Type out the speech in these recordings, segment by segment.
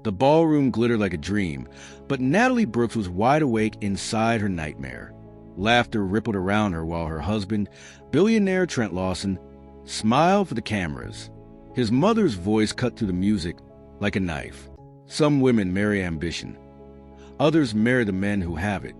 The ballroom glittered like a dream, but Natalie Brooks was wide awake inside her nightmare. Laughter rippled around her while her husband, billionaire Trent Lawson, smiled for the cameras. His mother's voice cut through the music like a knife. Some women marry ambition. Others marry the men who have it.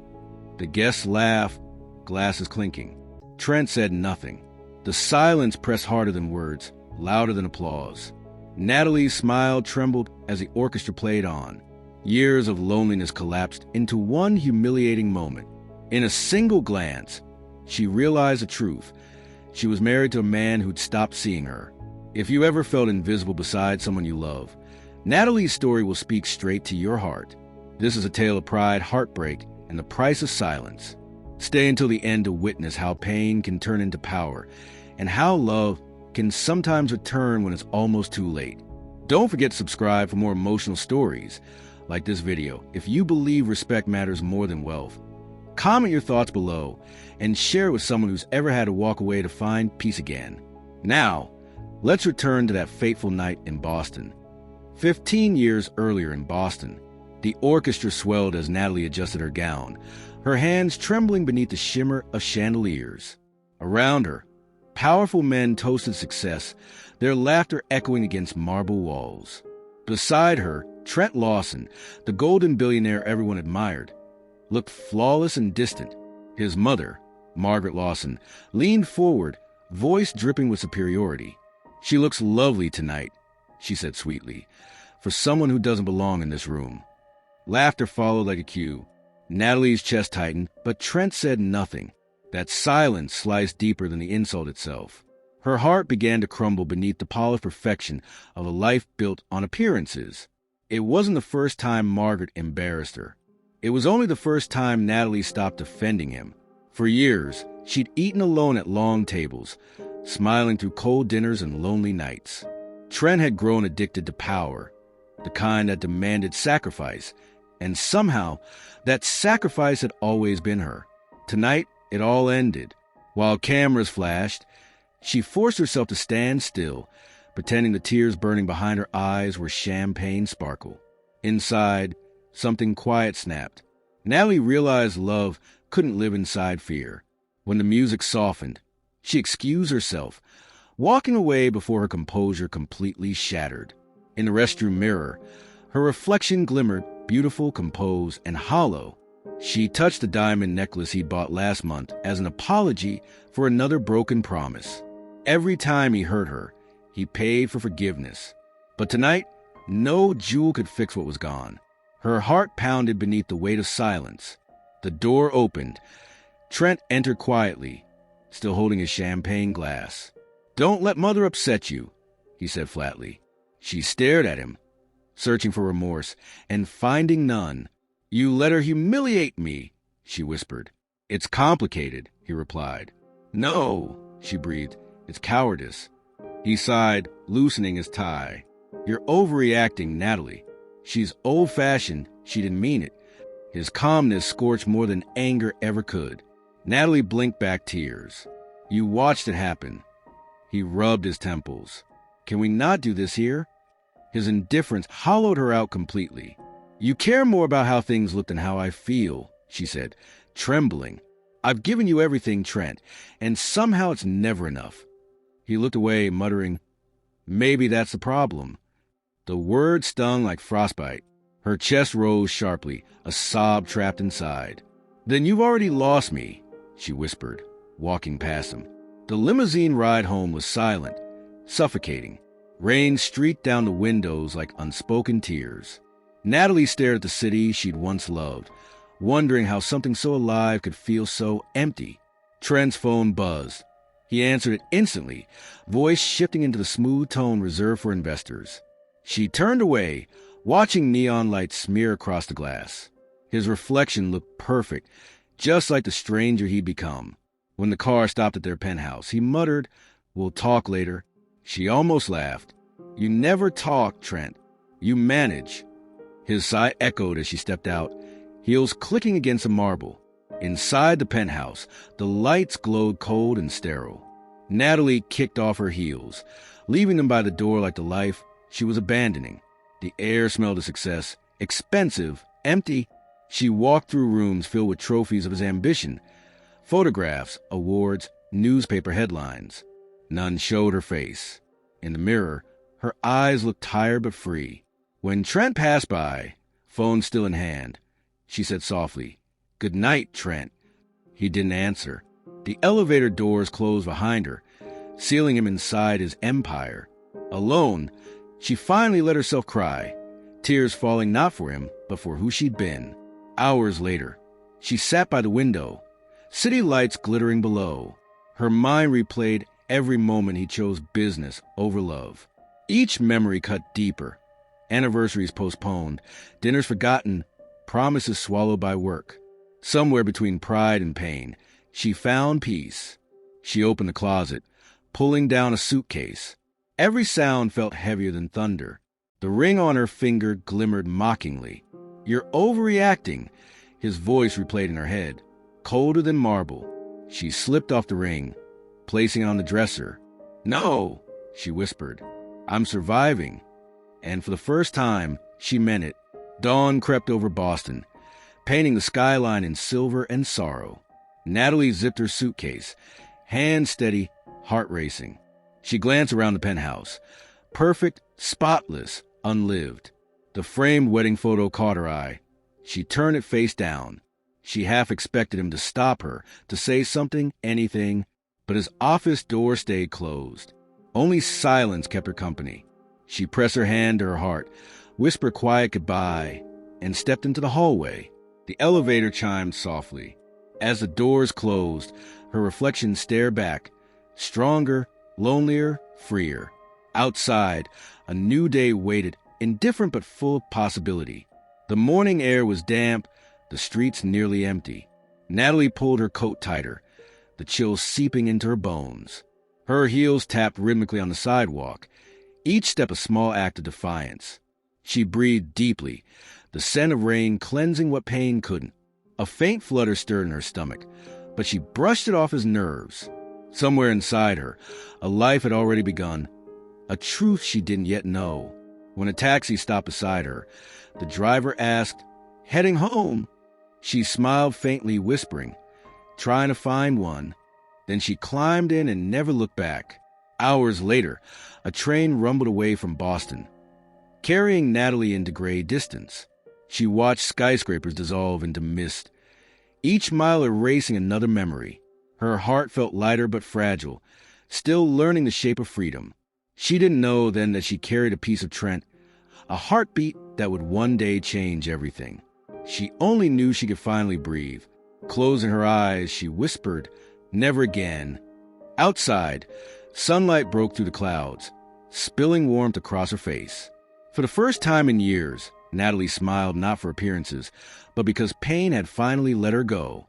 The guests laughed, glasses clinking. Trent said nothing. The silence pressed harder than words, louder than applause. Natalie's smile trembled as the orchestra played on. Years of loneliness collapsed into one humiliating moment. In a single glance, she realized the truth. She was married to a man who'd stopped seeing her. If you ever felt invisible beside someone you love, Natalie's story will speak straight to your heart. This is a tale of pride, heartbreak, and the price of silence. Stay until the end to witness how pain can turn into power, and how love can sometimes return when it's almost too late. Don't forget to subscribe for more emotional stories like this video if you believe respect matters more than wealth. Comment your thoughts below and share it with someone who's ever had to walk away to find peace again. Now, let's return to that fateful night in Boston. 15 years earlier in Boston, the orchestra swelled as Natalie adjusted her gown, her hands trembling beneath the shimmer of chandeliers. Around her, powerful men toasted success, their laughter echoing against marble walls. Beside her, Trent Lawson, the golden billionaire everyone admired, looked flawless and distant. His mother, Margaret Lawson, leaned forward, voice dripping with superiority. "She looks lovely tonight," she said sweetly, "for someone who doesn't belong in this room." Laughter followed like a cue. Natalie's chest tightened, but Trent said nothing. That silence sliced deeper than the insult itself. Her heart began to crumble beneath the polished perfection of a life built on appearances. It wasn't the first time Margaret embarrassed her. It was only the first time Natalie stopped defending him. For years, she'd eaten alone at long tables, smiling through cold dinners and lonely nights. Trent had grown addicted to power, the kind that demanded sacrifice, and somehow that sacrifice had always been her. Tonight, it all ended. While cameras flashed, she forced herself to stand still, pretending the tears burning behind her eyes were champagne sparkle. Inside, something quiet snapped. Natalie realized love couldn't live inside fear. When the music softened, she excused herself, walking away before her composure completely shattered. In the restroom mirror, her reflection glimmered, beautiful, composed, and hollow. She touched the diamond necklace he'd bought last month as an apology for another broken promise. Every time he hurt her, he paid for forgiveness. But tonight, no jewel could fix what was gone. Her heart pounded beneath the weight of silence. The door opened. Trent entered quietly, still holding his champagne glass. "Don't let Mother upset you," he said flatly. She stared at him, searching for remorse, and finding none. "You let her humiliate me," she whispered. "It's complicated," he replied. "No," she breathed. "It's cowardice." He sighed, loosening his tie. "You're overreacting, Natalie." She's old-fashioned. She didn't mean it. His calmness scorched more than anger ever could. Natalie blinked back tears. "You watched it happen." He rubbed his temples. "Can we not do this here?" His indifference hollowed her out completely. "You care more about how things look than how I feel," she said, trembling. "I've given you everything, Trent, and somehow it's never enough." He looked away, muttering, "Maybe that's the problem." The word stung like frostbite. Her chest rose sharply, a sob trapped inside. "Then you've already lost me," she whispered, walking past him. The limousine ride home was silent, suffocating. Rain streaked down the windows like unspoken tears. Natalie stared at the city she'd once loved, wondering how something so alive could feel so empty. Trent's phone buzzed. He answered it instantly, voice shifting into the smooth tone reserved for investors. She turned away, watching neon lights smear across the glass. His reflection looked perfect, just like the stranger he'd become. When the car stopped at their penthouse, he muttered, "We'll talk later." She almost laughed. "You never talk, Trent. You manage." His sigh echoed as she stepped out, heels clicking against the marble. Inside the penthouse, the lights glowed cold and sterile. Natalie kicked off her heels, leaving them by the door like the life she was abandoning. The air smelled of success. Expensive. Empty. She walked through rooms filled with trophies of his ambition. Photographs, awards, newspaper headlines. None showed her face. In the mirror, her eyes looked tired but free. When Trent passed by, phone still in hand, she said softly, "Good night, Trent." He didn't answer. The elevator doors closed behind her, sealing him inside his empire. Alone, she finally let herself cry, tears falling not for him, but for who she'd been. Hours later, she sat by the window, city lights glittering below. Her mind replayed every moment he chose business over love. Each memory cut deeper. Anniversaries postponed, dinners forgotten, promises swallowed by work. Somewhere between pride and pain, she found peace. She opened the closet, pulling down a suitcase. Every sound felt heavier than thunder. The ring on her finger glimmered mockingly. "You're overreacting," his voice replayed in her head, colder than marble. She slipped off the ring, placing it on the dresser. "No," she whispered. "I'm surviving." And for the first time, she meant it. Dawn crept over Boston, painting the skyline in silver and sorrow. Natalie zipped her suitcase, hands steady, heart racing. She glanced around the penthouse. Perfect, spotless, unlived. The framed wedding photo caught her eye. She turned it face down. She half expected him to stop her, to say something, anything, but his office door stayed closed. Only silence kept her company. She pressed her hand to her heart, whispered quiet goodbye, and stepped into the hallway. The elevator chimed softly. As the doors closed, her reflection stared back, stronger, lonelier, freer. Outside, a new day waited, indifferent but full of possibility. The morning air was damp, the streets nearly empty. Natalie pulled her coat tighter, the chill seeping into her bones. Her heels tapped rhythmically on the sidewalk, each step a small act of defiance. She breathed deeply, the scent of rain cleansing what pain couldn't. A faint flutter stirred in her stomach, but she brushed it off as nerves. Somewhere inside her, a life had already begun, a truth she didn't yet know. When a taxi stopped beside her, the driver asked, "Heading home?" She smiled faintly, whispering, "Trying to find one." Then she climbed in and never looked back. Hours later, a train rumbled away from Boston, carrying Natalie into gray distance. She watched skyscrapers dissolve into mist, each mile erasing another memory. Her heart felt lighter but fragile, still learning the shape of freedom. She didn't know then that she carried a piece of Trent, a heartbeat that would one day change everything. She only knew she could finally breathe. Closing her eyes, she whispered, "Never again." Outside, sunlight broke through the clouds, spilling warmth across her face. For the first time in years, Natalie smiled not for appearances, but because pain had finally let her go.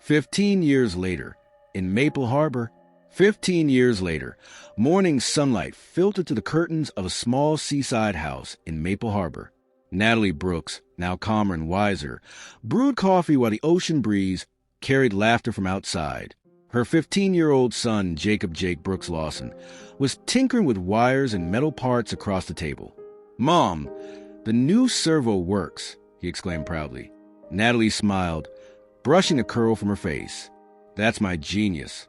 15 years later, in Maple Harbor, 15 years later, morning sunlight filtered through the curtains of a small seaside house in Maple Harbor. Natalie Brooks, now calmer and wiser, brewed coffee while the ocean breeze carried laughter from outside. Her 15-year-old son, Jacob Jake Brooks Lawson, was tinkering with wires and metal parts across the table. "Mom, the new servo works," he exclaimed proudly. Natalie smiled, brushing a curl from her face. "That's my genius."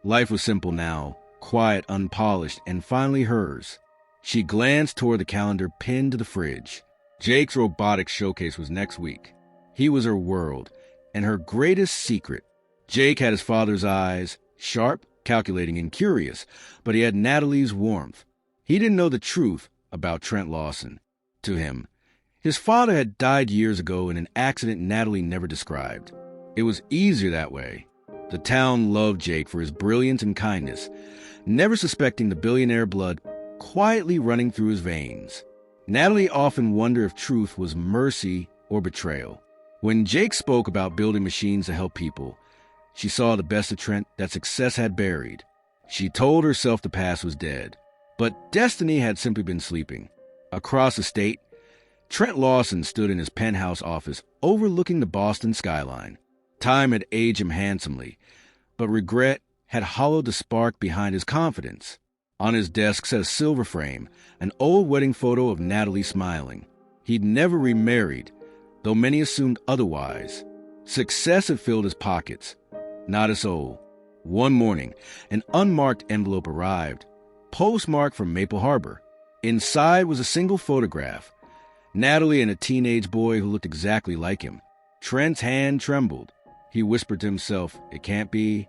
Life was simple now, quiet, unpolished, and finally hers. She glanced toward the calendar pinned to the fridge. Jake's robotics showcase was next week. He was her world, and her greatest secret. Jake had his father's eyes, sharp, calculating, and curious, but he had Natalie's warmth. He didn't know the truth about Trent Lawson. To him, his father had died years ago in an accident Natalie never described. It was easier that way. The town loved Jake for his brilliance and kindness, never suspecting the billionaire blood quietly running through his veins. Natalie often wondered if truth was mercy or betrayal. When Jake spoke about building machines to help people, she saw the best of Trent that success had buried. She told herself the past was dead, but destiny had simply been sleeping. Across the state, Trent Lawson stood in his penthouse office overlooking the Boston skyline. Time had aged him handsomely, but regret had hollowed the spark behind his confidence. On his desk sat a silver frame, an old wedding photo of Natalie smiling. He'd never remarried, though many assumed otherwise. Success had filled his pockets, not his soul. One morning, an unmarked envelope arrived, postmarked from Maple Harbor. Inside was a single photograph, Natalie and a teenage boy who looked exactly like him. Trent's hand trembled. He whispered to himself, "It can't be."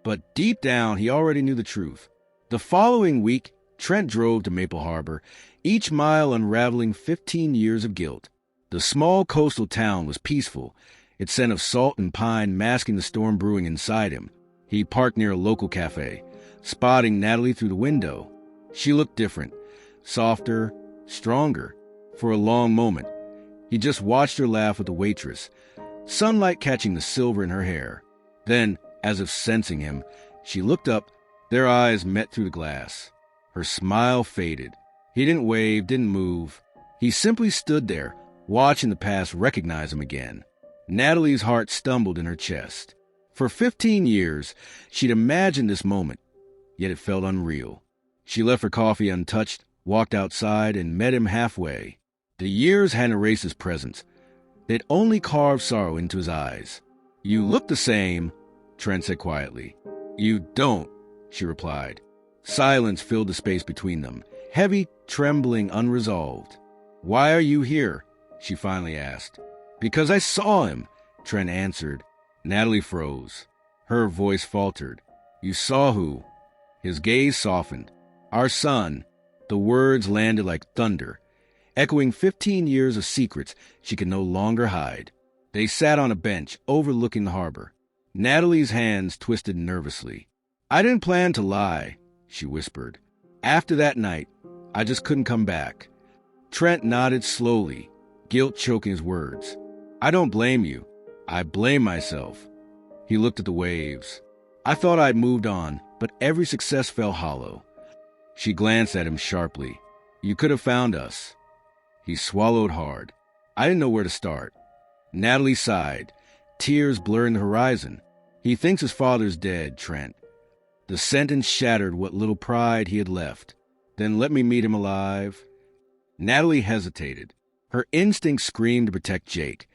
But deep down, he already knew the truth. The following week, Trent drove to Maple Harbor, each mile unraveling 15 years of guilt. The small coastal town was peaceful, its scent of salt and pine masking the storm brewing inside him. He parked near a local cafe, spotting Natalie through the window. She looked different, softer, stronger. For a long moment, he just watched her laugh with the waitress, sunlight catching the silver in her hair. Then, as if sensing him, she looked up. Their eyes met through the glass. Her smile faded. He didn't wave, didn't move. He simply stood there, watching the past recognize him again. Natalie's heart stumbled in her chest. For 15 years, she'd imagined this moment, yet it felt unreal. She left her coffee untouched, walked outside, and met him halfway. The years hadn't erased his presence. They'd only carved sorrow into his eyes. "You look the same," Trent said quietly. "You don't," she replied. Silence filled the space between them, heavy, trembling, unresolved. "Why are you here?" she finally asked. "Because I saw him," Trent answered. Natalie froze. Her voice faltered. "You saw who?" His gaze softened. "Our son." The words landed like thunder, echoing 15 years of secrets she could no longer hide. They sat on a bench overlooking the harbor. Natalie's hands twisted nervously. "I didn't plan to lie," she whispered. "After that night, I just couldn't come back." Trent nodded slowly, guilt choking his words. "I don't blame you. I blame myself." He looked at the waves. "I thought I'd moved on, but every success fell hollow." She glanced at him sharply. "You could have found us." He swallowed hard. "I didn't know where to start." Natalie sighed, tears blurring the horizon. "He thinks his father's dead, Trent." The sentence shattered what little pride he had left. "Then let me meet him alive." Natalie hesitated. Her instinct screamed to protect Jake,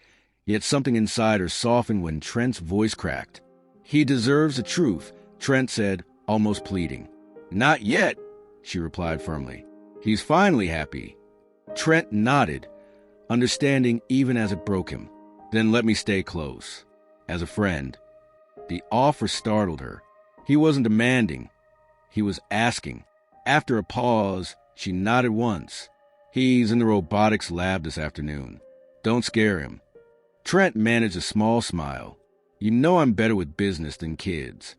yet something inside her softened when Trent's voice cracked. "He deserves the truth," Trent said, almost pleading. "Not yet," she replied firmly. "He's finally happy." Trent nodded, understanding even as it broke him. "Then let me stay close. As a friend." The offer startled her. He wasn't demanding. He was asking. After a pause, she nodded once. "He's in the robotics lab this afternoon. Don't scare him." Trent managed a small smile. "You know I'm better with business than kids."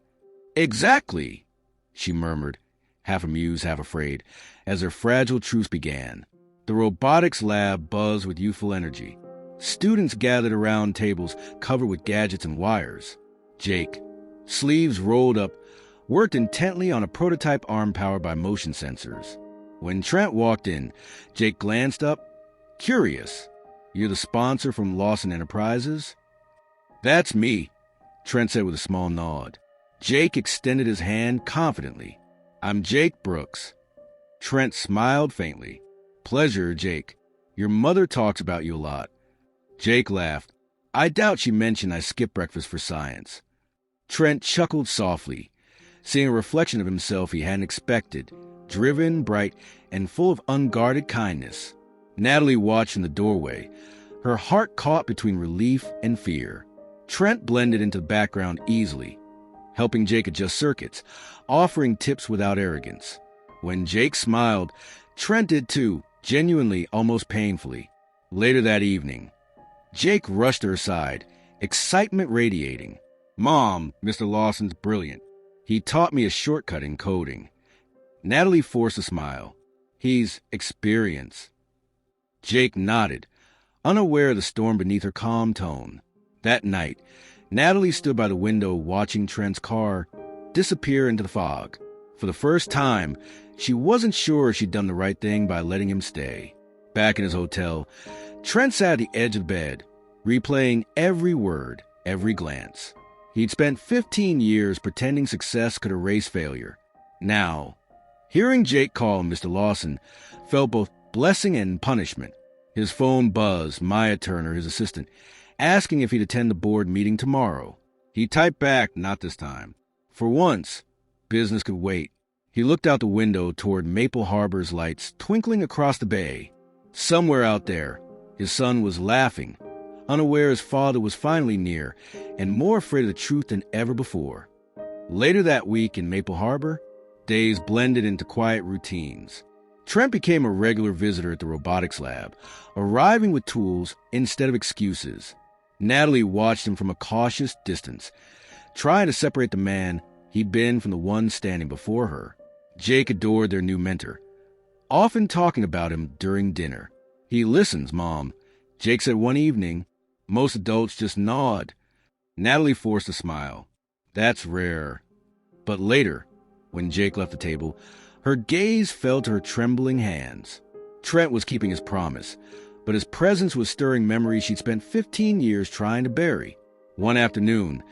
"Exactly," she murmured, half amused, half afraid, as their fragile truce began. The robotics lab buzzed with youthful energy. Students gathered around tables covered with gadgets and wires. Jake, sleeves rolled up, worked intently on a prototype arm powered by motion sensors. When Trent walked in, Jake glanced up, curious. "You're the sponsor from Lawson Enterprises?" "That's me," Trent said with a small nod. Jake extended his hand confidently. "I'm Jake Brooks." Trent smiled faintly. "Pleasure, Jake. Your mother talks about you a lot." Jake laughed. "I doubt she mentioned I skipped breakfast for science." Trent chuckled softly, seeing a reflection of himself he hadn't expected, driven, bright, and full of unguarded kindness. Natalie watched in the doorway, her heart caught between relief and fear. Trent blended into the background easily, helping Jake adjust circuits, offering tips without arrogance. When Jake smiled, Trent did too, genuinely, almost painfully. Later that evening, Jake rushed to her side, excitement radiating. "Mom, Mr. Lawson's brilliant. He taught me a shortcut in coding." Natalie forced a smile. "He's experienced." Jake nodded, unaware of the storm beneath her calm tone. That night, Natalie stood by the window watching Trent's car disappear into the fog. For the first time, she wasn't sure she'd done the right thing by letting him stay. Back in his hotel, Trent sat at the edge of the bed, replaying every word, every glance. He'd spent 15 years pretending success could erase failure. Now, Hearing Jake call Mr. Lawson felt both blessing and punishment. His phone buzzed, Maya Turner, his assistant, asking if he'd attend the board meeting tomorrow. He typed back, not this time. For once, business could wait. He looked out the window toward Maple Harbor's lights twinkling across the bay. Somewhere out there, his son was laughing, unaware his father was finally near and more afraid of the truth than ever before. Later that week in Maple Harbor, days blended into quiet routines. Trent became a regular visitor at the robotics lab, arriving with tools instead of excuses. Natalie watched him from a cautious distance, trying to separate the man he'd been from the one standing before her. Jake adored their new mentor, often talking about him during dinner. "He listens, Mom," Jake said one evening. Most adults just nod. Natalie forced a smile. "That's rare." But later, when Jake left the table, her gaze fell to her trembling hands. Trent was keeping his promise, but his presence was stirring memories she'd spent 15 years trying to bury. One afternoon,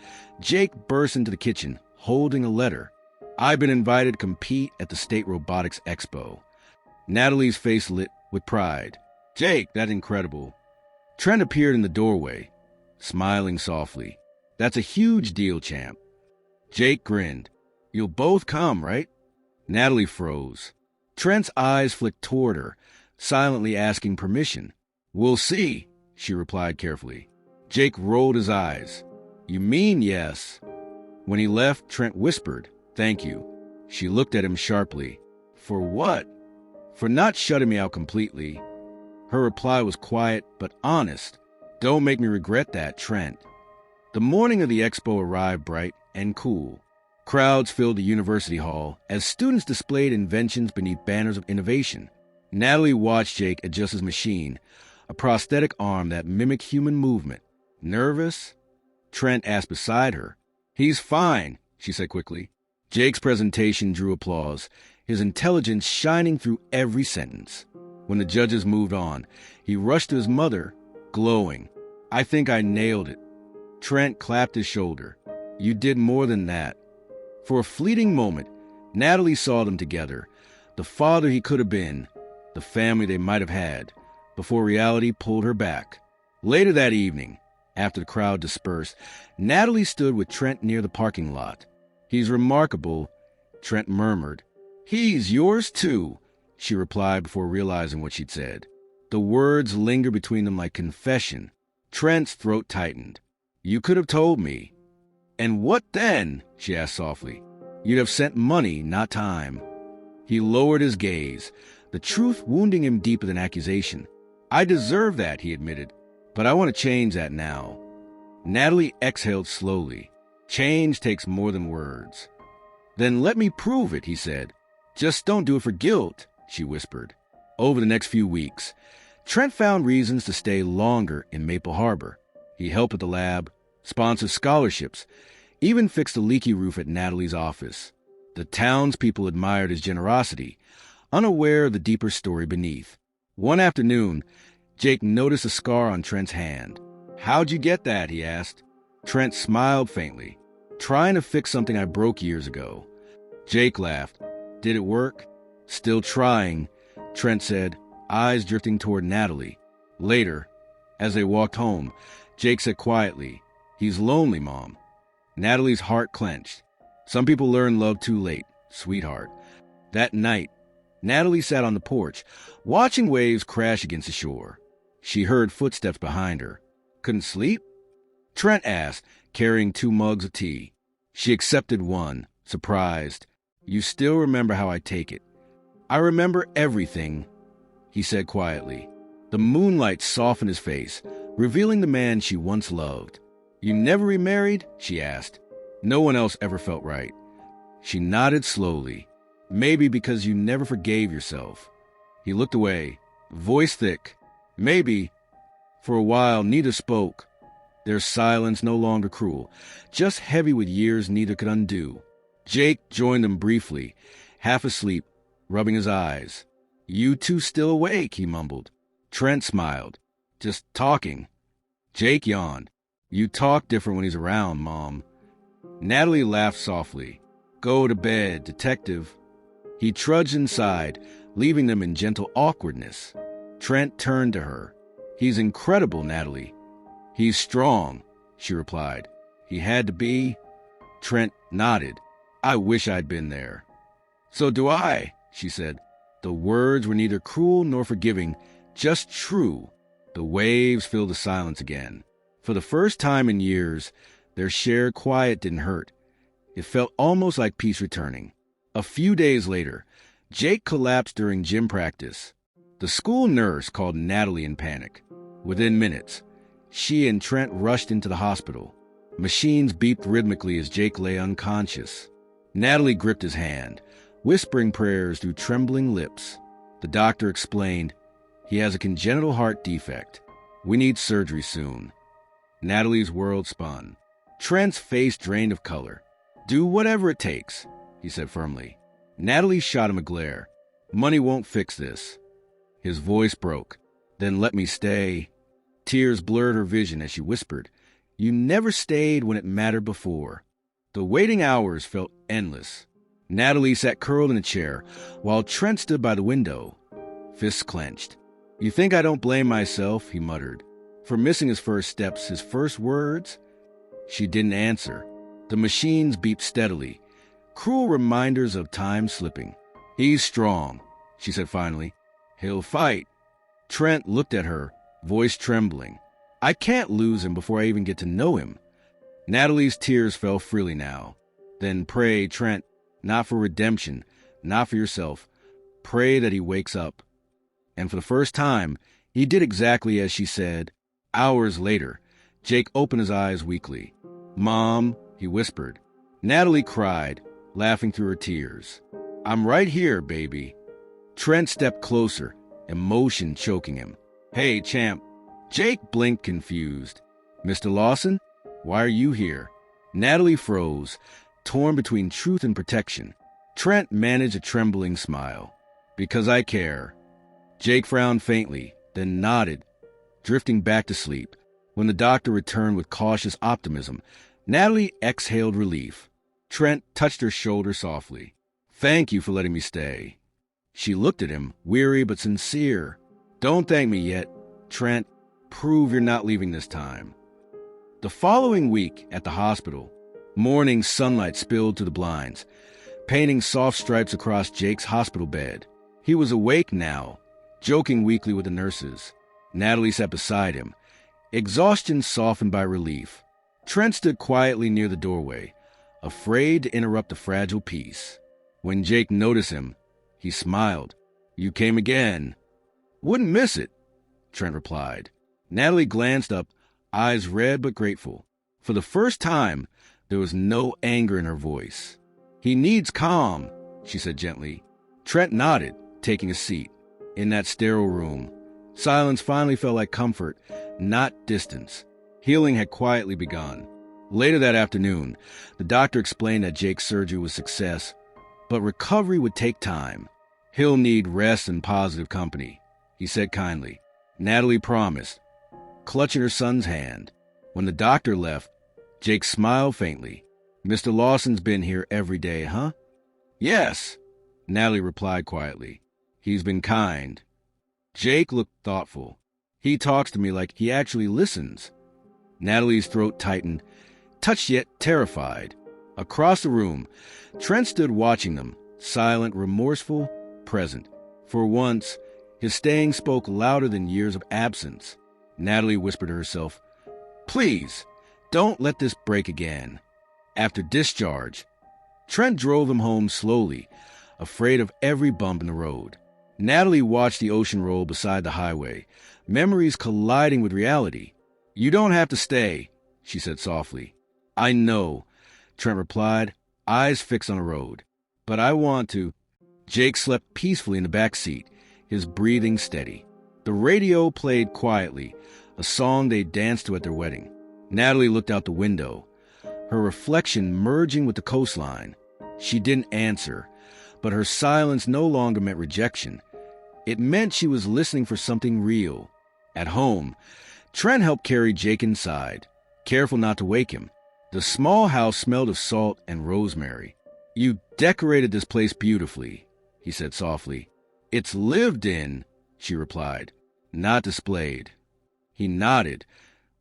Jake burst into the kitchen, holding a letter. "I've been invited to compete at the State Robotics Expo." Natalie's face lit with pride. "Jake, that's incredible." Trent appeared in the doorway, smiling softly. "That's a huge deal, champ." Jake grinned. "You'll both come, right?" Natalie froze. Trent's eyes flicked toward her, silently asking permission. "We'll see," she replied carefully. Jake rolled his eyes. "You mean yes?" When he left, Trent whispered, "Thank you." She looked at him sharply. "For what?" "For not shutting me out completely." Her reply was quiet but honest. "Don't make me regret that, Trent." The morning of the expo arrived bright and cool. Crowds filled the university hall as students displayed inventions beneath banners of innovation. Natalie watched Jake adjust his machine, a prosthetic arm that mimicked human movement. "Nervous?" Trent asked beside her. "He's fine," she said quickly. Jake's presentation drew applause, his intelligence shining through every sentence. When the judges moved on, he rushed to his mother, glowing. "I think I nailed it." Trent clapped his shoulder. "You did more than that." For a fleeting moment, Natalie saw them together, the father he could have been, the family they might have had, before reality pulled her back. Later that evening, after the crowd dispersed, Natalie stood with Trent near the parking lot. "He's remarkable," Trent murmured. "He's yours too," she replied before realizing what she'd said. The words lingered between them like confession. Trent's throat tightened. "You could have told me." "And what then?" she asked softly. "You'd have sent money, not time." He lowered his gaze, the truth wounding him deeper than accusation. "I deserve that," he admitted, "but I want to change that now." Natalie exhaled slowly. "Change takes more than words." "Then let me prove it," he said. "Just don't do it for guilt," she whispered. Over the next few weeks, Trent found reasons to stay longer in Maple Harbor. He helped at the lab, sponsored scholarships, even fixed a leaky roof at Natalie's office. The townspeople admired his generosity, unaware of the deeper story beneath. One afternoon, Jake noticed a scar on Trent's hand. "How'd you get that?" he asked. Trent smiled faintly. "Trying to fix something I broke years ago." Jake laughed. "Did it work?" "Still trying," Trent said, eyes drifting toward Natalie. Later, as they walked home, Jake said quietly, "He's lonely, Mom." Natalie's heart clenched. "Some people learn love too late, sweetheart." That night, Natalie sat on the porch, watching waves crash against the shore. She heard footsteps behind her. "Couldn't sleep?" Trent asked, carrying 2 mugs of tea. She accepted one, surprised. "You still remember how I take it." "I remember everything," he said quietly. The moonlight softened his face, revealing the man she once loved. "You never remarried?" she asked. "No one else ever felt right." She nodded slowly. "Maybe because you never forgave yourself." He looked away, voice thick. "Maybe." For a while, neither spoke. Their silence no longer cruel, just heavy with years neither could undo. Jake joined them briefly, half asleep, rubbing his eyes. "You two still awake?" he mumbled. Trent smiled. "Just talking." Jake yawned. "You talk different when he's around, Mom." Natalie laughed softly. "Go to bed, detective." He trudged inside, leaving them in gentle awkwardness. Trent turned to her. "He's incredible, Natalie." "He's strong," she replied. "He had to be." Trent nodded. "I wish I'd been there." "So do I," she said. The words were neither cruel nor forgiving, just true. The waves filled the silence again. For the first time in years, their shared quiet didn't hurt. It felt almost like peace returning. A few days later, Jake collapsed during gym practice. The school nurse called Natalie in panic. Within minutes, she and Trent rushed into the hospital. Machines beeped rhythmically as Jake lay unconscious. Natalie gripped his hand, whispering prayers through trembling lips. The doctor explained, "He has a congenital heart defect. We need surgery soon." Natalie's world spun. Trent's face drained of color. "Do whatever it takes," he said firmly. Natalie shot him a glare. "Money won't fix this." His voice broke. "Then let me stay." Tears blurred her vision as she whispered, "You never stayed when it mattered before." The waiting hours felt endless. Natalie sat curled in a chair, while Trent stood by the window, fists clenched. "You think I don't blame myself," he muttered, "for missing his first steps, his first words?" She didn't answer. The machines beeped steadily, cruel reminders of time slipping. "He's strong," she said finally. "He'll fight." Trent looked at her, voice trembling. "I can't lose him before I even get to know him." Natalie's tears fell freely now. "Then pray, Trent, not for redemption, not for yourself. Pray that he wakes up." And for the first time, he did exactly as she said. Hours later, Jake opened his eyes weakly. "Mom," he whispered. Natalie cried, laughing through her tears. "I'm right here, baby." Trent stepped closer, emotion choking him. "Hey, champ." Jake blinked confused. "Mr. Lawson, why are you here?" Natalie froze, torn between truth and protection. Trent managed a trembling smile. "Because I care." Jake frowned faintly, then nodded, drifting back to sleep. When the doctor returned with cautious optimism, Natalie exhaled relief. Trent touched her shoulder softly. "Thank you for letting me stay." She looked at him, weary but sincere. "Don't thank me yet. Trent, prove you're not leaving this time." The following week at the hospital, morning sunlight spilled through the blinds, painting soft stripes across Jake's hospital bed. He was awake now, joking weakly with the nurses. Natalie sat beside him, exhaustion softened by relief. Trent stood quietly near the doorway, afraid to interrupt the fragile peace. When Jake noticed him, he smiled. "You came again." "Wouldn't miss it," Trent replied. Natalie glanced up, eyes red but grateful. For the first time, there was no anger in her voice. "He needs calm," she said gently. Trent nodded, taking a seat. In that sterile room, silence finally felt like comfort, not distance. Healing had quietly begun. Later that afternoon, the doctor explained that Jake's surgery was a success, but recovery would take time. "He'll need rest and positive company," he said kindly. Natalie promised, clutching her son's hand. When the doctor left, Jake smiled faintly. "Mr. Lawson's been here every day, huh?" "Yes," Natalie replied quietly. "He's been kind." Jake looked thoughtful. "He talks to me like he actually listens." Natalie's throat tightened, touched yet terrified. Across the room, Trent stood watching them, silent, remorseful, present. For once, his staying spoke louder than years of absence. Natalie whispered to herself, "Please, don't let this break again." After discharge, Trent drove him home slowly, afraid of every bump in the road. Natalie watched the ocean roll beside the highway, memories colliding with reality. "You don't have to stay," she said softly. "I know," Trent replied, eyes fixed on the road. "But I want to." Jake slept peacefully in the back seat, his breathing steady. The radio played quietly, a song they danced to at their wedding. Natalie looked out the window, her reflection merging with the coastline. She didn't answer, but her silence no longer meant rejection. It meant she was listening for something real. At home, Trent helped carry Jake inside, careful not to wake him. The small house smelled of salt and rosemary. "You decorated this place beautifully," he said softly. It's lived in, she replied, not displayed. He nodded,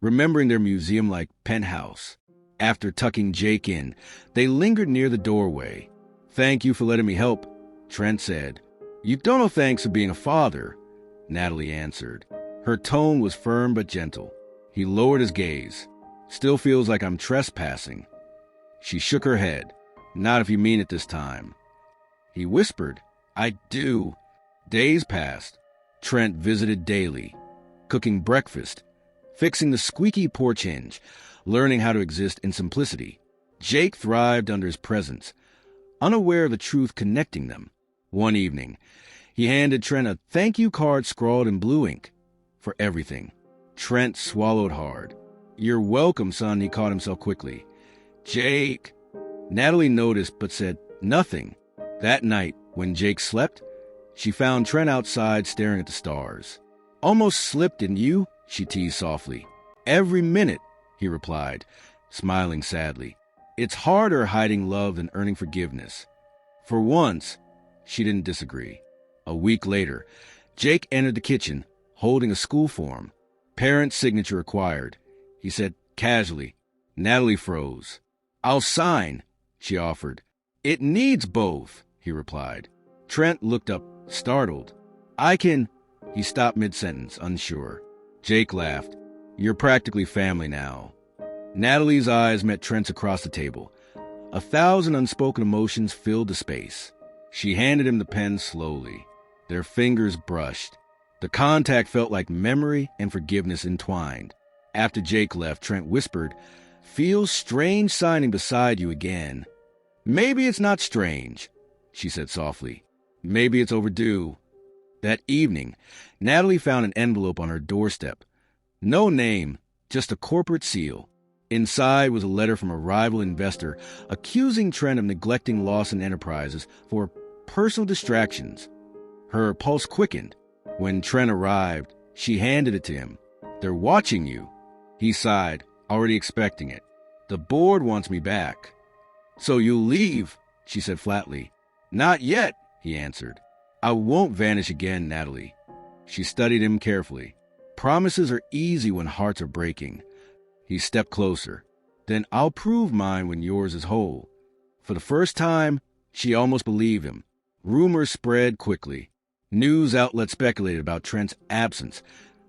remembering their museum-like penthouse. After tucking Jake in, they lingered near the doorway. Thank you for letting me help, Trent said. You don't know thanks for being a father, Natalie answered. Her tone was firm but gentle. He lowered his gaze. Still feels like I'm trespassing. She shook her head. Not if you mean it this time. He whispered, I do. Days passed. Trent visited daily, cooking breakfast, fixing the squeaky porch hinge, learning how to exist in simplicity. Jake thrived under his presence, unaware of the truth connecting them. One evening, he handed Trent a thank you card scrawled in blue ink for everything. Trent swallowed hard. You're welcome, son, he caught himself quickly. Jake. Natalie noticed but said nothing. That night, when Jake slept, she found Trent outside staring at the stars. Almost slipped, didn't you? She teased softly. Every minute, he replied, smiling sadly. It's harder hiding love than earning forgiveness. For once, she didn't disagree. A week later, Jake entered the kitchen, holding a school form. Parent signature required, he said casually. Natalie froze. I'll sign, she offered. It needs both, he replied. Trent looked up, startled. I can... He stopped mid-sentence, unsure. Jake laughed. You're practically family now. Natalie's eyes met Trent's across the table. 1,000 unspoken emotions filled the space. She handed him the pen slowly. Their fingers brushed. The contact felt like memory and forgiveness entwined. After Jake left, Trent whispered, Feels strange signing beside you again. Maybe it's not strange, she said softly. Maybe it's overdue. That evening, Natalie found an envelope on her doorstep. No name, just a corporate seal. Inside was a letter from a rival investor accusing Trent of neglecting Lawson Enterprises for personal distractions. Her pulse quickened. When Trent arrived, she handed it to him. They're watching you. He sighed, already expecting it. The board wants me back. So you'll leave, she said flatly. Not yet, he answered. I won't vanish again, Natalie. She studied him carefully. Promises are easy when hearts are breaking. He stepped closer. Then I'll prove mine when yours is whole. For the first time, she almost believed him. Rumors spread quickly. News outlets speculated about Trent's absence,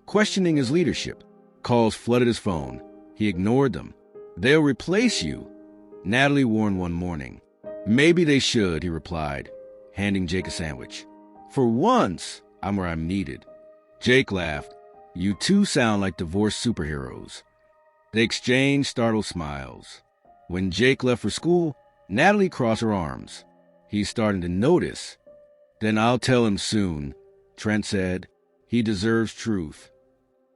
questioning his leadership. Calls flooded his phone. He ignored them. They'll replace you, Natalie warned one morning. Maybe they should, he replied, handing Jake a sandwich. For once, I'm where I'm needed. Jake laughed. You two sound like divorced superheroes. They exchanged startled smiles. When Jake left for school, Natalie crossed her arms. He's starting to notice. Then I'll tell him soon, Trent said. He deserves truth.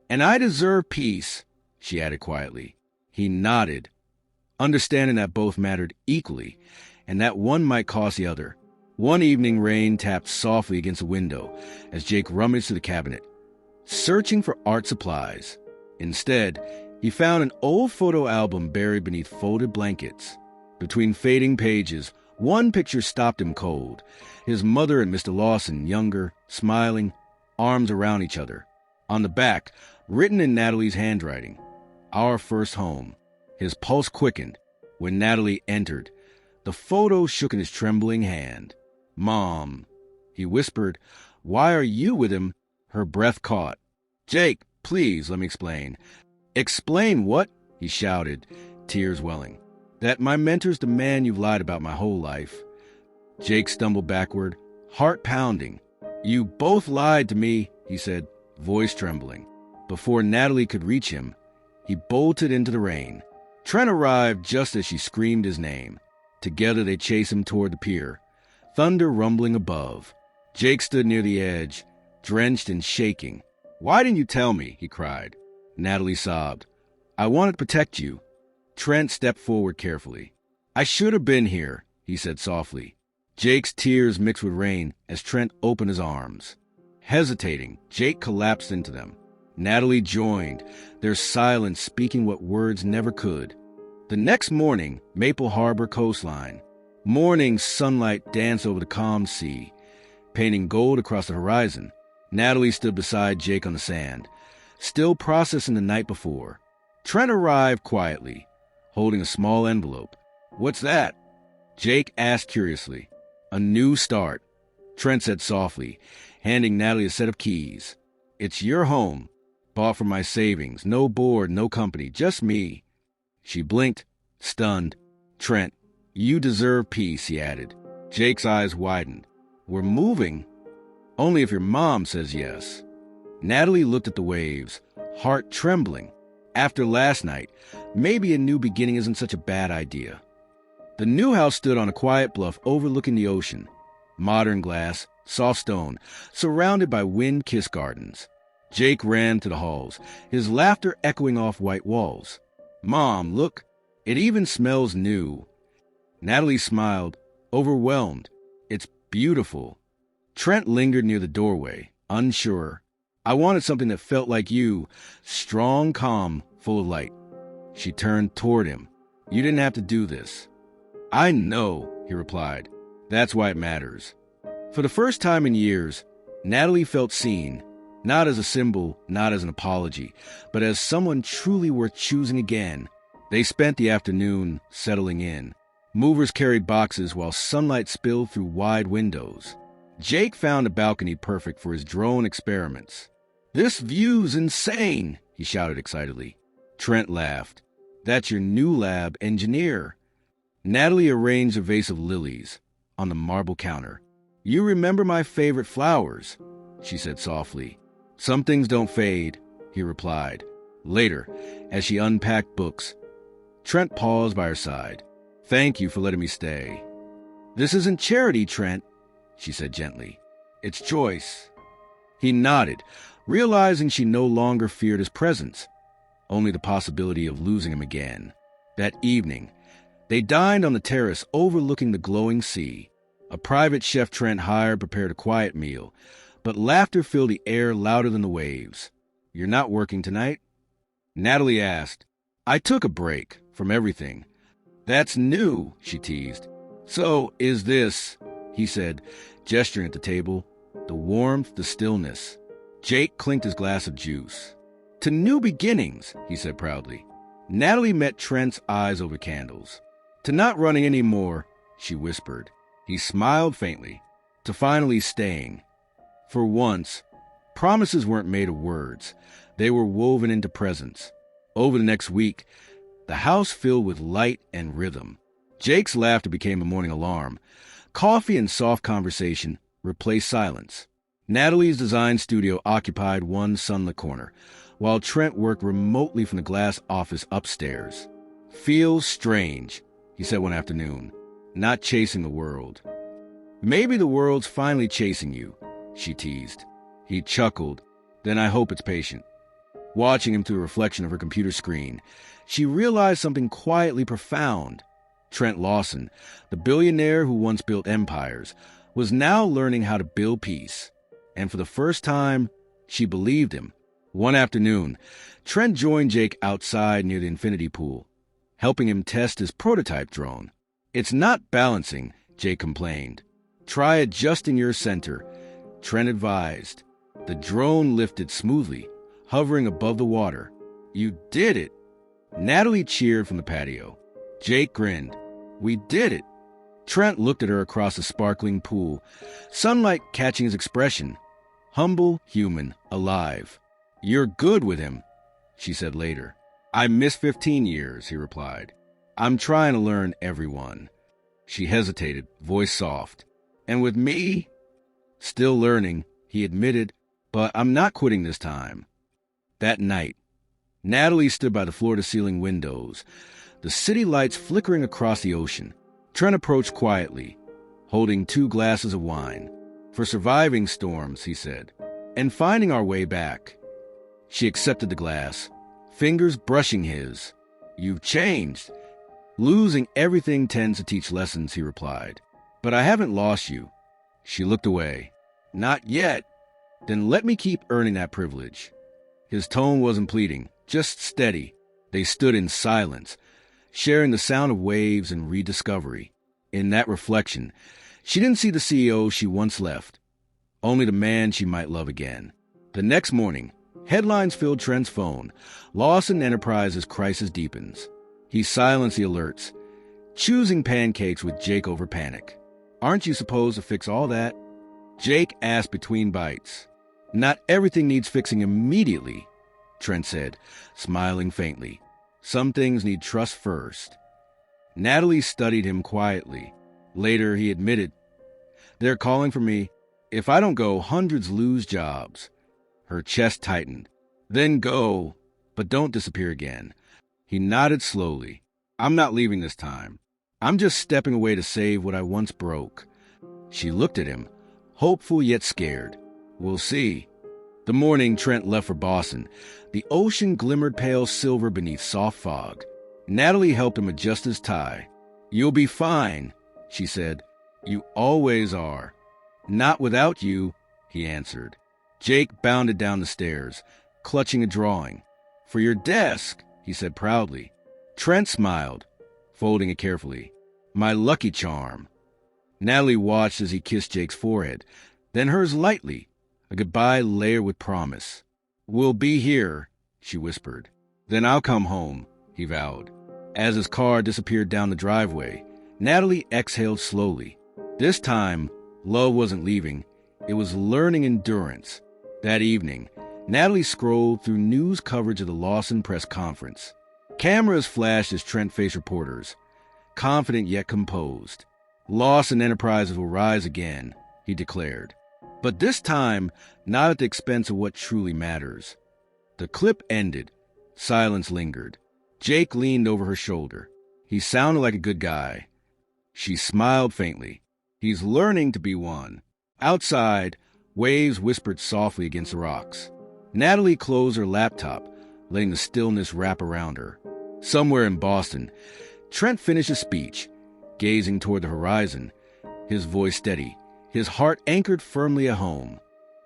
And I deserve peace, she added quietly. He nodded, understanding that both mattered equally, and that one might cost the other. One evening, rain tapped softly against a window as Jake rummaged through the cabinet, searching for art supplies. Instead, he found an old photo album buried beneath folded blankets. Between fading pages, one picture stopped him cold. His mother and Mr. Lawson, younger, smiling, arms around each other. On the back, written in Natalie's handwriting, Our First Home. His pulse quickened. When Natalie entered, the photo shook in his trembling hand. Mom, he whispered, why are you with him? Her breath caught. Jake, please, let me explain. Explain what? He shouted, tears welling. That my mentor's the man you've lied about my whole life. Jake stumbled backward, heart pounding. You both lied to me, he said, voice trembling. Before Natalie could reach him, he bolted into the rain. Trent arrived just as she screamed his name. Together they chased him toward the pier, thunder rumbling above. Jake stood near the edge, drenched and shaking. Why didn't you tell me? He cried. Natalie sobbed. I wanted to protect you. Trent stepped forward carefully. I should have been here, he said softly. Jake's tears mixed with rain as Trent opened his arms. Hesitating, Jake collapsed into them. Natalie joined, their silence speaking what words never could. The next morning, Maple Harbor coastline. Morning sunlight danced over the calm sea. painting gold across the horizon. Natalie stood beside Jake on the sand, still processing the night before. Trent arrived quietly, holding a small envelope. "What's that?" Jake asked curiously. "A new start," Trent said softly, handing Natalie a set of keys. "It's your home, bought from my savings. No board, no company, just me." She blinked, stunned. "Trent, you deserve peace," he added. Jake's eyes widened. "We're moving?" "Only if your mom says yes." Natalie looked at the waves, heart trembling. After last night, maybe a new beginning isn't such a bad idea. The new house stood on a quiet bluff overlooking the ocean. Modern glass, soft stone, surrounded by wind-kissed gardens. Jake ran to the halls, his laughter echoing off white walls. "Mom, look, it even smells new." Natalie smiled, overwhelmed. "It's beautiful." Trent lingered near the doorway, unsure. "I wanted something that felt like you, strong, calm, full of light." She turned toward him. "You didn't have to do this." "I know," he replied. "That's why it matters." For the first time in years, Natalie felt seen, not as a symbol, not as an apology, but as someone truly worth choosing again. They spent the afternoon settling in. Movers carried boxes while sunlight spilled through wide windows. Jake found a balcony perfect for his drone experiments. "This view's insane," he shouted excitedly. Trent laughed. "That's your new lab engineer." Natalie arranged a vase of lilies on the marble counter. "You remember my favorite flowers," she said softly. "Some things don't fade," he replied. Later, as she unpacked books, Trent paused by her side. "Thank you for letting me stay." "This isn't charity, Trent," she said gently. "It's choice." He nodded, realizing she no longer feared his presence, only the possibility of losing him again. That evening, they dined on the terrace overlooking the glowing sea. A private chef Trent hired prepared a quiet meal, but laughter filled the air louder than the waves. "You're not working tonight?" Natalie asked. "I took a break from everything." "That's new," she teased. "So is this," he said, gesturing at the table. The warmth, the stillness. Jake clinked his glass of juice. "To new beginnings," he said proudly. Natalie met Trent's eyes over candles. "To not running anymore," she whispered. He smiled faintly. "To finally staying." For once, promises weren't made of words. They were woven into presence. Over the next week, the house filled with light and rhythm. Jake's laughter became a morning alarm. Coffee and soft conversation replaced silence. Natalie's design studio occupied one sunlit corner, while Trent worked remotely from the glass office upstairs. "Feels strange," he said one afternoon, "not chasing the world." "Maybe the world's finally chasing you," she teased. He chuckled. "Then I hope it's patient." Watching him through the reflection of her computer screen, she realized something quietly profound. Trent Lawson, the billionaire who once built empires, was now learning how to build peace. And for the first time, she believed him. One afternoon, Trent joined Jake outside near the infinity pool, helping him test his prototype drone. "It's not balancing," Jake complained. "Try adjusting your center," Trent advised. The drone lifted smoothly, hovering above the water. "You did it!" Natalie cheered from the patio. Jake grinned. "We did it!" Trent looked at her across the sparkling pool, sunlight catching his expression. Humble, human, alive. "You're good with him," she said later. "I missed 15 years, he replied. "I'm trying to learn everyone." She hesitated, voice soft. "And with me?" "Still learning," he admitted, "but I'm not quitting this time." That night, Natalie stood by the floor-to-ceiling windows, the city lights flickering across the ocean. Trent approached quietly, holding 2 glasses of wine. "For surviving storms," he said, "and finding our way back." She accepted the glass, fingers brushing his. "You've changed." "Losing everything tends to teach lessons," he replied. "But I haven't lost you." She looked away. "Not yet." "Then let me keep earning that privilege." His tone wasn't pleading, just steady. They stood in silence, sharing the sound of waves and rediscovery. In that reflection, she didn't see the CEO she once left. only the man she might love again. The next morning, headlines filled Trent's phone. Lawson Enterprises crisis deepens. He silenced the alerts, choosing pancakes with Jake over panic. Aren't you supposed to fix all that? Jake asked between bites. Not everything needs fixing immediately, Trent said, smiling faintly. Some things need trust first. Natalie studied him quietly. Later, he admitted, "They're calling for me. If I don't go, hundreds lose jobs." Her chest tightened. "Then go, but don't disappear again." He nodded slowly. "I'm not leaving this time. I'm just stepping away to save what I once broke." She looked at him, hopeful yet scared. "We'll see." The morning Trent left for Boston, the ocean glimmered pale silver beneath soft fog. Natalie helped him adjust his tie. "You'll be fine," she said. "You always are." "Not without you," he answered. Jake bounded down the stairs, clutching a drawing. "For your desk," he said proudly. Trent smiled, folding it carefully. "My lucky charm." Natalie watched as he kissed Jake's forehead, then hers lightly, a goodbye layered with promise. "We'll be here," she whispered. "Then I'll come home," he vowed. As his car disappeared down the driveway, Natalie exhaled slowly. This time, love wasn't leaving. It was learning endurance. That evening, Natalie scrolled through news coverage of the Lawson press conference. Cameras flashed as Trent faced reporters, confident yet composed. "Lawson Enterprises will rise again," he declared. But this time, not at the expense of what truly matters. The clip ended. Silence lingered. Jake leaned over her shoulder. He sounded like a good guy. She smiled faintly. "He's learning to be one." Outside, waves whispered softly against the rocks. Natalie closed her laptop, letting the stillness wrap around her. Somewhere in Boston, Trent finished his speech, gazing toward the horizon, his voice steady, his heart anchored firmly at home.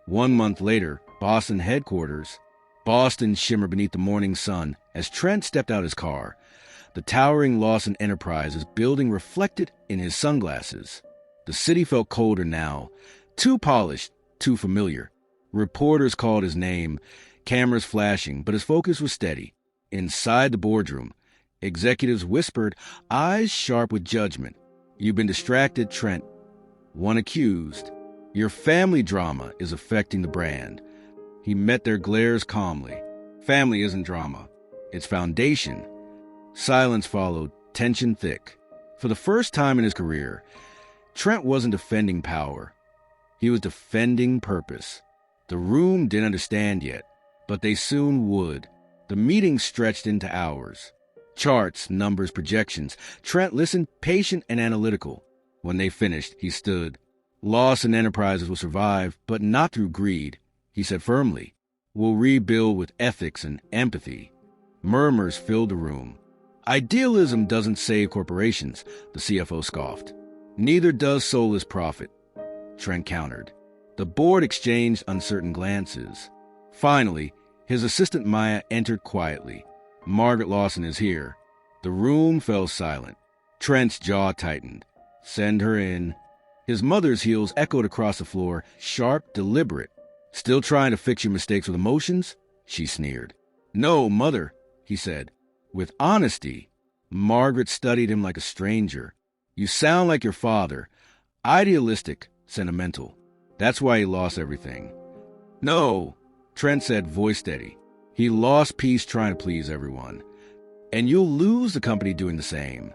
1 month later, Boston headquarters. Boston shimmered beneath the morning sun as Trent stepped out his car. The towering Lawson Enterprises building reflected in his sunglasses. The city felt colder now, too polished, too familiar. Reporters called his name, cameras flashing, but his focus was steady. Inside the boardroom, executives whispered, eyes sharp with judgment. "You've been distracted, Trent." One accused, "Your family drama is affecting the brand." He met their glares calmly. "Family isn't drama. It's foundation." Silence followed, tension thick. For the first time in his career, Trent wasn't defending power. He was defending purpose. The room didn't understand yet, but they soon would. The meeting stretched into hours. Charts, numbers, projections. Trent listened, patient and analytical. When they finished, he stood. "Lawson Enterprises will survive, but not through greed," he said firmly. "We'll rebuild with ethics and empathy." Murmurs filled the room. "Idealism doesn't save corporations," the CFO scoffed. "Neither does soulless profit," Trent countered. The board exchanged uncertain glances. Finally, his assistant Maya entered quietly. "Margaret Lawson is here." The room fell silent. Trent's jaw tightened. "Send her in." His mother's heels echoed across the floor, sharp, deliberate. "Still trying to fix your mistakes with emotions?" she sneered. "No, Mother," he said, with honesty. Margaret studied him like a stranger. "You sound like your father. Idealistic, sentimental. That's why he lost everything." "No," Trent said, voice steady. "He lost peace trying to please everyone. And you'll lose the company doing the same."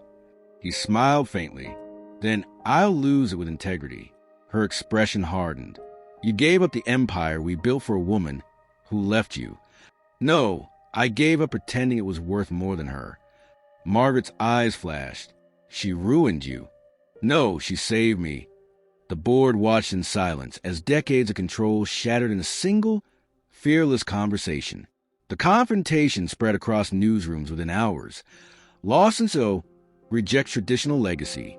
He smiled faintly. "Then I'll lose it with integrity." Her expression hardened. "You gave up the empire we built for a woman who left you." "No, I gave up pretending it was worth more than her." Margaret's eyes flashed. "She ruined you." "No, she saved me." The board watched in silence as decades of control shattered in a single, fearless conversation. The confrontation spread across newsrooms within hours. Lawson So rejects traditional legacy.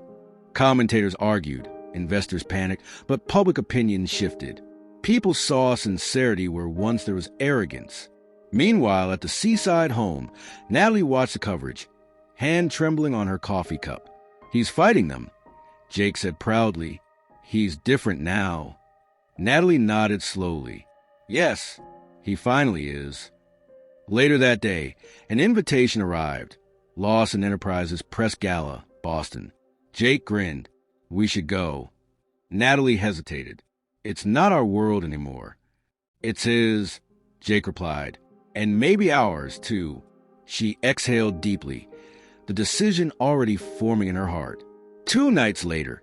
Commentators argued, investors panicked, but public opinion shifted. People saw sincerity where once there was arrogance. Meanwhile, at the seaside home, Natalie watched the coverage, hand trembling on her coffee cup. "He's fighting them," Jake said proudly. "He's different now." Natalie nodded slowly. Yes, he finally is. Later that day, an invitation arrived. Lawson Enterprises Press Gala, Boston. Jake grinned. We should go. Natalie hesitated. It's not our world anymore. It's his, Jake replied. And maybe ours, too. She exhaled deeply, the decision already forming in her heart. 2 nights later,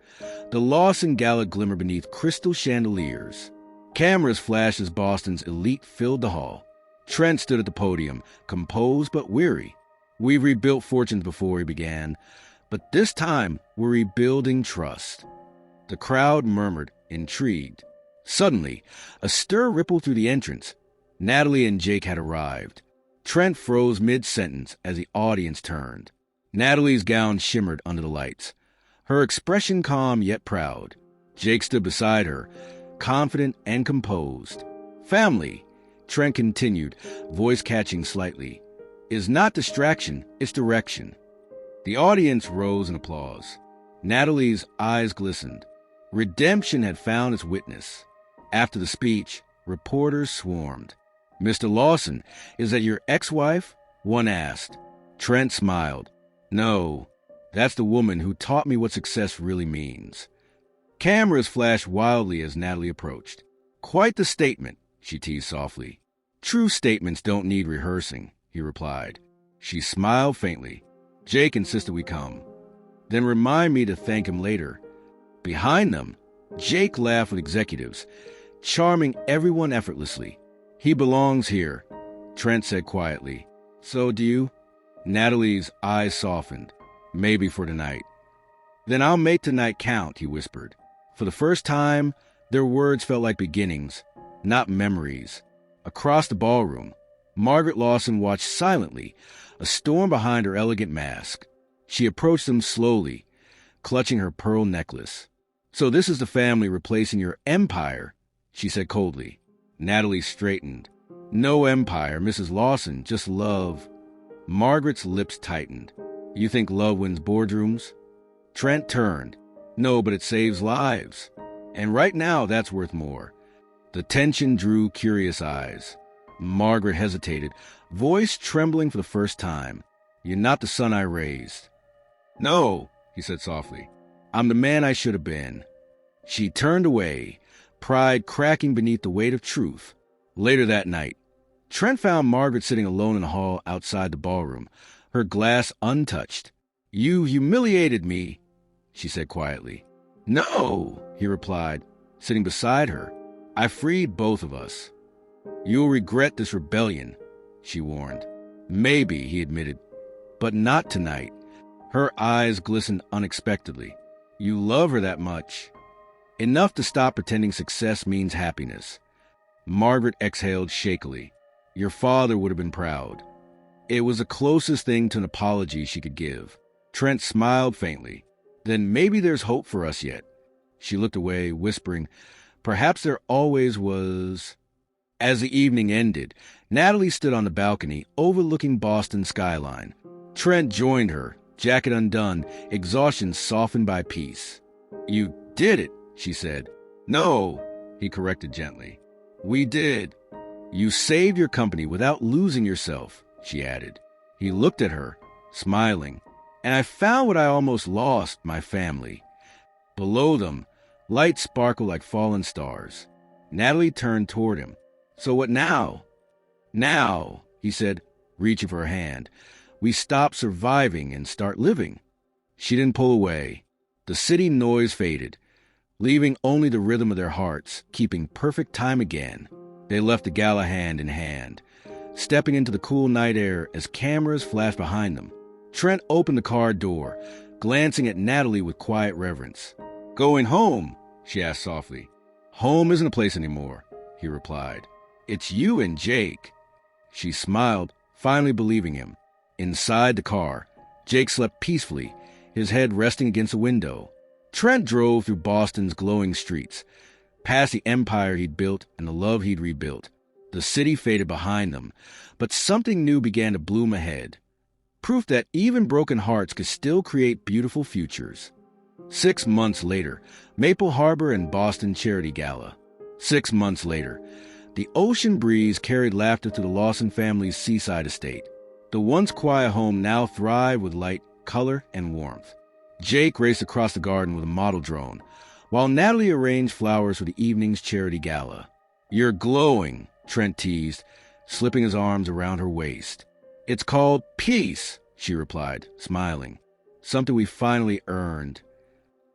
the Lawson Gala glimmered beneath crystal chandeliers. Cameras flashed as Boston's elite filled the hall. Trent stood at the podium, composed but weary. We've rebuilt fortunes before, he began, but this time we're rebuilding trust. The crowd murmured, intrigued. Suddenly, a stir rippled through the entrance. Natalie and Jake had arrived. Trent froze mid-sentence as the audience turned. Natalie's gown shimmered under the lights, her expression calm yet proud. Jake stood beside her, confident and composed. Family, Trent continued, voice catching slightly, is not distraction, it's direction. The audience rose in applause. Natalie's eyes glistened. Redemption had found its witness. After the speech, reporters swarmed. Mr. Lawson, is that your ex-wife? One asked. Trent smiled. No, that's the woman who taught me what success really means. Cameras flashed wildly as Natalie approached. Quite the statement, she teased softly. True statements don't need rehearsing, he replied. She smiled faintly. Jake insisted we come. Then remind me to thank him later. Behind them, Jake laughed with executives, charming everyone effortlessly. He belongs here, Trent said quietly. So do you? Natalie's eyes softened. Maybe for tonight. Then I'll make tonight count, he whispered. For the first time, their words felt like beginnings, not memories. Across the ballroom, Margaret Lawson watched silently, a storm behind her elegant mask. She approached them slowly, clutching her pearl necklace. So this is the family replacing your empire, she said coldly. Natalie straightened. No empire, Mrs. Lawson, just love. Margaret's lips tightened. You think love wins boardrooms? Trent turned. No, but it saves lives. And right now, that's worth more. The tension drew curious eyes. Margaret hesitated, voice trembling for the first time. You're not the son I raised. No, he said softly. I'm the man I should have been. She turned away, pride cracking beneath the weight of truth. Later that night, Trent found Margaret sitting alone in the hall outside the ballroom, her glass untouched. You humiliated me, she said quietly. No, he replied, sitting beside her. I freed both of us. You'll regret this rebellion, she warned. Maybe, he admitted, but not tonight. Her eyes glistened unexpectedly. You love her that much. Enough to stop pretending success means happiness. Margaret exhaled shakily. Your father would have been proud. It was the closest thing to an apology she could give. Trent smiled faintly. Then maybe there's hope for us yet. She looked away, whispering, perhaps there always was. As the evening ended, Natalie stood on the balcony overlooking Boston's skyline. Trent joined her, jacket undone, exhaustion softened by peace. You did it, she said. No, he corrected gently. We did. You saved your company without losing yourself, she added. He looked at her, smiling. And I found what I almost lost, my family. Below them, lights sparkled like fallen stars. Natalie turned toward him. So what now? Now, he said, reaching for her hand. We stop surviving and start living. She didn't pull away. The city noise faded, leaving only the rhythm of their hearts, keeping perfect time again. They left the gala hand in hand, stepping into the cool night air as cameras flashed behind them. Trent opened the car door, glancing at Natalie with quiet reverence. Going home? She asked softly. Home isn't a place anymore, he replied. It's you and Jake. She smiled, finally believing him. Inside the car, Jake slept peacefully, his head resting against a window. Trent drove through Boston's glowing streets, past the empire he'd built and the love he'd rebuilt. The city faded behind them, but something new began to bloom ahead. Proof that even broken hearts could still create beautiful futures. 6 months later, Maple Harbor and Boston Charity Gala. 6 months later, the ocean breeze carried laughter to the Lawson family's seaside estate. The once quiet home now thrived with light, color, and warmth. Jake raced across the garden with a model drone, while Natalie arranged flowers for the evening's charity gala. "You're glowing," Trent teased, slipping his arms around her waist. "It's called peace," she replied, smiling. "Something we finally earned."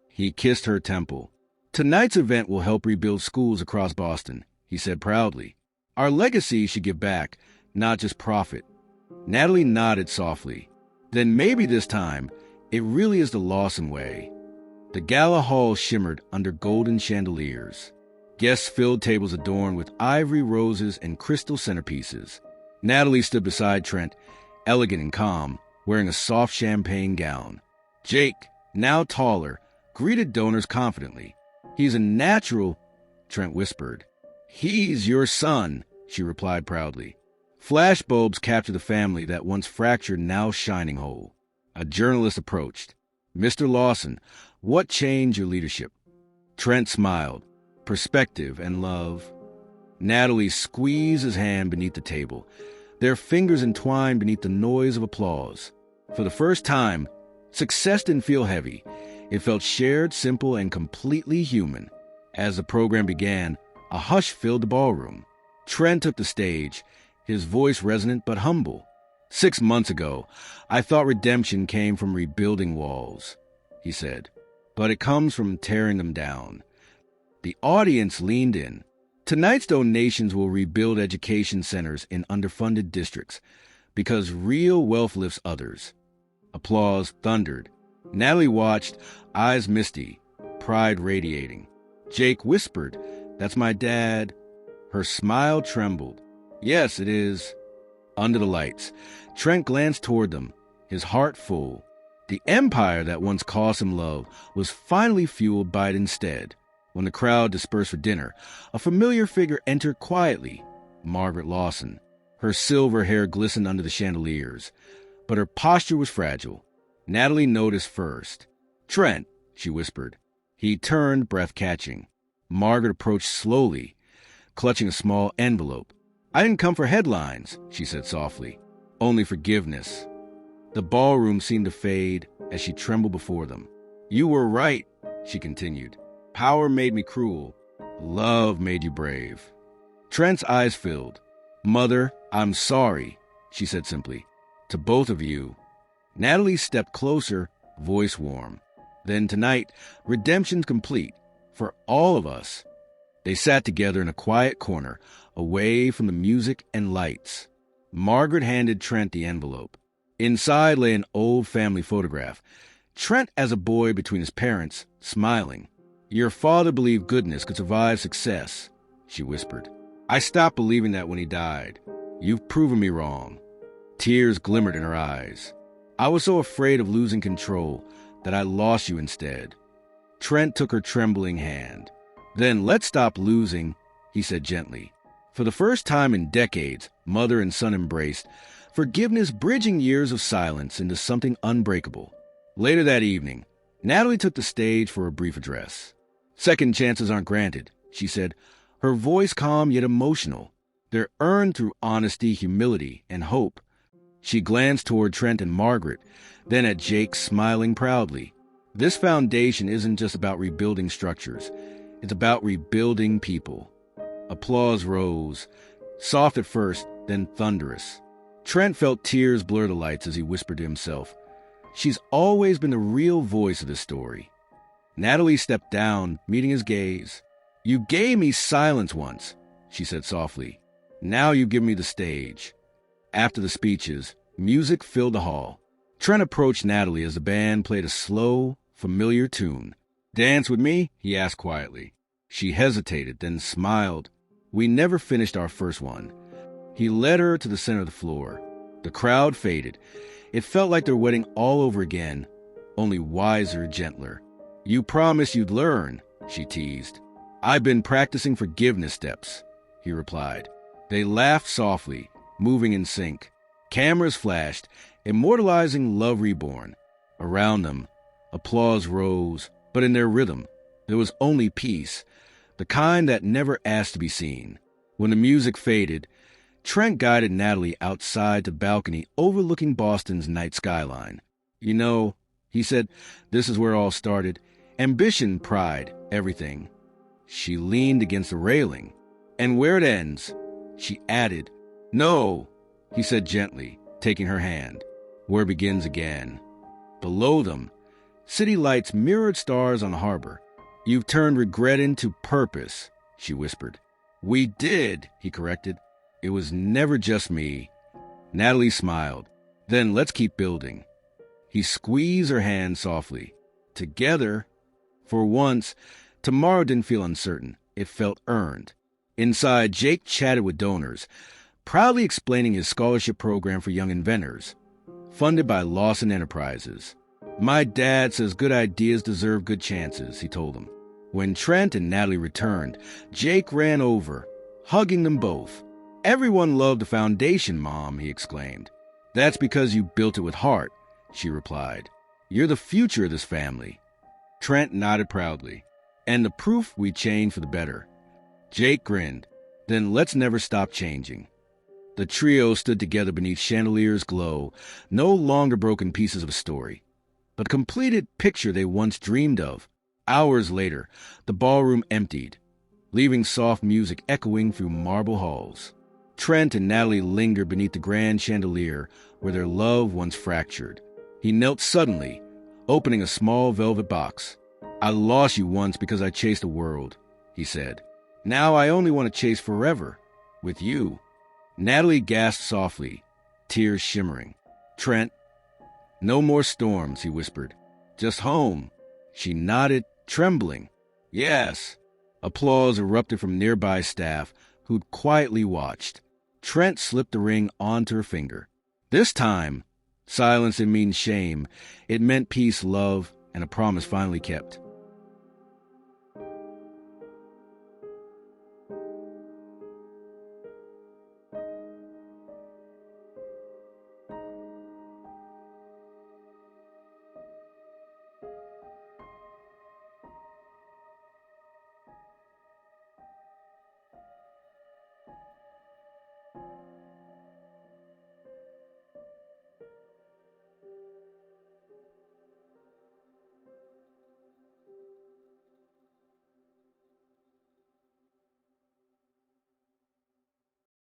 He kissed her temple. "Tonight's event will help rebuild schools across Boston," he said proudly. "Our legacy should give back, not just profit." Natalie nodded softly. "Then maybe this time, it really is the Lawson way." The gala hall shimmered under golden chandeliers. Guests filled tables adorned with ivory roses and crystal centerpieces. Natalie stood beside Trent, elegant and calm, wearing a soft champagne gown. Jake, now taller, greeted donors confidently. "He's a natural," Trent whispered. "He's your son," she replied proudly. Flashbulbs captured the family, that once fractured, now shining whole. A journalist approached. "Mr. Lawson, what changed your leadership?" Trent smiled. "Perspective and love." Natalie squeezed his hand beneath the table, their fingers entwined beneath the noise of applause. For the first time, success didn't feel heavy. It felt shared, simple, and completely human. As the program began, a hush filled the ballroom. Trent took the stage, his voice resonant but humble. "6 months ago, I thought redemption came from rebuilding walls," he said. "But it comes from tearing them down." The audience leaned in. "Tonight's donations will rebuild education centers in underfunded districts, because real wealth lifts others." Applause thundered. Natalie watched, eyes misty, pride radiating. Jake whispered, "That's my dad." Her smile trembled. "Yes, it is." Under the lights, Trent glanced toward them, his heart full. The empire that once cost him love was finally fueled by it instead. When the crowd dispersed for dinner, a familiar figure entered quietly, Margaret Lawson. Her silver hair glistened under the chandeliers, but her posture was fragile. Natalie noticed first. "Trent," she whispered. He turned, breath catching. Margaret approached slowly, clutching a small envelope. "I didn't come for headlines," she said softly. "Only forgiveness." The ballroom seemed to fade as she trembled before them. "You were right," she continued. "Power made me cruel. Love made you brave." Trent's eyes filled. "Mother, I'm sorry," she said simply. "To both of you." Natalie stepped closer, voice warm. "Then tonight, redemption's complete. For all of us." They sat together in a quiet corner, away from the music and lights. Margaret handed Trent the envelope. Inside lay an old family photograph. Trent as a boy between his parents, smiling. "Your father believed goodness could survive success," she whispered. "I stopped believing that when he died. You've proven me wrong." Tears glimmered in her eyes. "I was so afraid of losing control that I lost you instead." Trent took her trembling hand. "Then let's stop losing," he said gently. For the first time in decades, mother and son embraced, forgiveness bridging years of silence into something unbreakable. Later that evening, Natalie took the stage for a brief address. "Second chances aren't granted," she said, her voice calm yet emotional. "They're earned through honesty, humility, and hope." She glanced toward Trent and Margaret, then at Jake, smiling proudly. "This foundation isn't just about rebuilding structures. It's about rebuilding people." Applause rose, soft at first, then thunderous. Trent felt tears blur the lights as he whispered to himself, "She's always been the real voice of this story." Natalie stepped down, meeting his gaze. "You gave me silence once," she said softly. "Now you give me the stage." After the speeches, music filled the hall. Trent approached Natalie as the band played a slow, familiar tune. "Dance with me?" he asked quietly. She hesitated, then smiled. "We never finished our first one." He led her to the center of the floor. The crowd faded. It felt like their wedding all over again, only wiser, gentler. "You promised you'd learn," she teased. "I've been practicing forgiveness steps," he replied. They laughed softly, moving in sync. Cameras flashed, immortalizing Love Reborn. Around them, applause rose, but in their rhythm. There was only peace, the kind that never asked to be seen. When the music faded, Trent guided Natalie outside the balcony overlooking Boston's night skyline. "You know," he said, "this is where it all started. Ambition, pride, everything." She leaned against the railing. "And where it ends," she added. "No," he said gently, taking her hand. "Where it begins again." Below them, city lights mirrored stars on the harbor. "You've turned regret into purpose," she whispered. "We did," he corrected. "It was never just me." Natalie smiled. "Then let's keep building." He squeezed her hand softly. Together, for once, tomorrow didn't feel uncertain. It felt earned. Inside, Jake chatted with donors, proudly explaining his scholarship program for young inventors, funded by Lawson Enterprises. "My dad says good ideas deserve good chances," he told them. When Trent and Natalie returned, Jake ran over, hugging them both. "Everyone loved the foundation, Mom," he exclaimed. "That's because you built it with heart," she replied. "You're the future of this family." Trent nodded proudly. "And the proof we changed for the better." Jake grinned. "Then let's never stop changing." The trio stood together beneath chandeliers' glow, no longer broken pieces of a story, but a completed picture they once dreamed of. Hours later, the ballroom emptied, leaving soft music echoing through marble halls. Trent and Natalie lingered beneath the grand chandelier where their love once fractured. He knelt suddenly, opening a small velvet box. "I lost you once because I chased the world," he said. "Now I only want to chase forever, with you." Natalie gasped softly, tears shimmering. "Trent, no more storms," he whispered. "Just home." She nodded, trembling. "Yes." Applause erupted from nearby staff, who'd quietly watched. Trent slipped the ring onto her finger. This time, silence didn't mean shame. It meant peace, love, and a promise finally kept.